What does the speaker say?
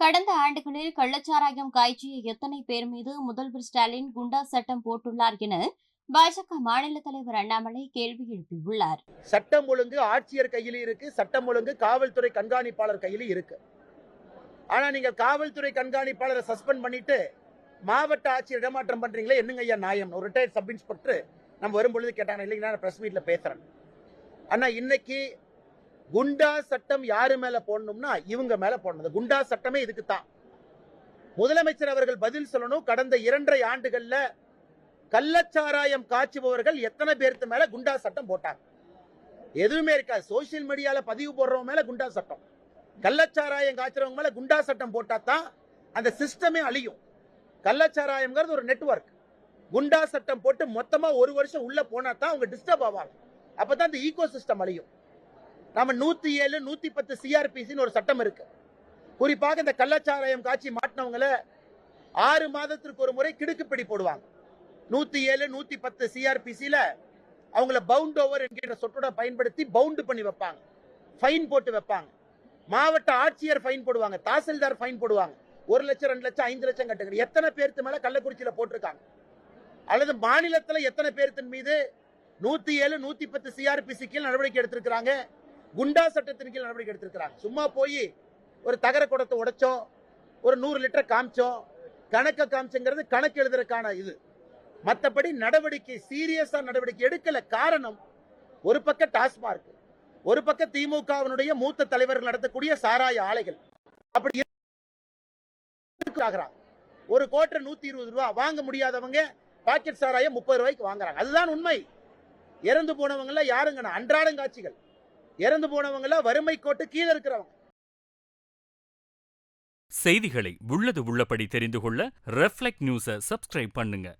கடந்த ஆண்டுகளில் கள்ளச்சாராயம் காய்ச்சிய எத்தனை பேர் மீது முதல்வர் ஸ்டாலின் குண்டா சட்டம் போட்டுள்ளார் என பாஜக மாநில தலைவர் அண்ணாமலை கேள்வி எழுப்பியுள்ளார். சட்டம் ஒழுங்கு ஆட்சியர் கையில் இருக்கு, சட்டம் ஒழுங்கு காவல்துறை கண்காணிப்பாளர் கையில் இருக்கு. ஆனா நீங்க காவல்துறை கண்காணிப்பாளரை சஸ்பெண்ட் பண்ணிட்டு மாவட்ட ஆட்சியர் இடமாற்றம் பண்றீங்களே, என்னங்க ஐயா நியாயம்? ஒரு ரிட்டையர்ட் சப் இன்ஸ்பெக்டர் நம்ம வரும்பொழுது கேட்டாங்க, இல்லைங்க நான் பிரஸ் மீட்ல பேசுறேன். ஆனா இன்னைக்கு குண்டா சட்டம் யாரு மேல போடணும்னா இவங்க மேல போடணும். குண்டா சட்டமே இதுக்கு தான். முதலமைச்சர் அவர்கள் பதில் சொல்லணும். கடந்த 2.5 ஆண்டுகள்ல கள்ளச்சாராயம் காய்ச்சுபவர்கள் எத்தனை பேருக்கு மேல குண்டா சட்டம் போட்டாங்க? எதுவுமே இருக்காது. சோசியல் மீடியால பதிவு போடுறவங்க மேல குண்டா சட்டம், கள்ளச்சாராயம் காய்ச்சறவங்க மேல குண்டா சட்டம் போட்டா தான் அந்த சிஸ்டமே அழியும். கள்ளச்சாராயம்ங்கிறது ஒரு நெட்வொர்க். குண்டா சட்டம் போட்டு மொத்தமா ஒரு வருஷம் உள்ள போனா தான் அவங்க டிஸ்டர்ப் ஆவாங்க. அப்பதான் இந்த ஈகோ சிஸ்டம் அழியும். நம்ம 107, 110 சிஆர்பிசின்னு ஒரு சட்டம் இருக்கு. குறிப்பாக இந்த கள்ளச்சாராயம் காட்சி மாட்டினவங்களை 6 மாதத்திற்கு ஒரு முறை கிடுக்குப்பிடி போடுவாங்க. 107, 110 சிஆர்பிசில அவங்கள பவுண்ட் ஓவர் என்கிற சொற்றொடரை பயன்படுத்தி பவுண்ட் பண்ணி வைப்பாங்க, ஃபைன் போட்டு வைப்பாங்க. மாவட்ட ஆட்சியர் ஃபைன் போடுவாங்க, தாசில்தார் ஃபைன் போடுவாங்க. 1 லட்சம், 2 லட்சம், 5 லட்சம் கட்டுங்க. எத்தனை பேருக்கு மேல கள்ளக்குறிச்சியில போட்டிருக்காங்க? அல்லது மாநிலத்தில் எத்தனை பேர்த்தின் மீது 107, 110 சிஆர்பிசி கீழ் நடவடிக்கை எடுத்திருக்கிறாங்க, குண்டா சட்டத்தின் கீழ் நடவடிக்கை எடுத்திருக்கிறாங்க? சும்மா போய் ஒரு தகர குடத்தை உடைச்சோம், ஒரு 100 லிட்டர் காமிச்சோம், கணக்க காமிச்சுங்கிறது கணக்கு எழுதுறதுக்கான இது. மற்றபடி நடவடிக்கை சீரியஸா நடவடிக்கை எடுக்கல. காரணம், ஒரு பக்கம் டாஸ்மார்க், ஒரு பக்கம் திமுகவினுடைய மூத்த தலைவர்கள் நடத்தக்கூடிய சாராய ஆலைகள். அப்படி ஒரு கோட்டை 120 ரூபாய் வாங்க முடியாதவங்க பாக்கெட் சாராயம் 30 ரூபாய்க்கு வாங்குறாங்க. அதுதான் உண்மை. இறந்து போனவங்க யாருங்க? அன்றாடம் காட்சிகள். இறந்து போனவங்க வறுமை கோட்டு கீழே இருக்கிறவங்க. செய்திகளை உள்ளது உள்ளபடி தெரிந்து கொள்ள ரெஃப்ளெக்ட் நியூஸை சப்ஸ்கிரைப் பண்ணுங்க.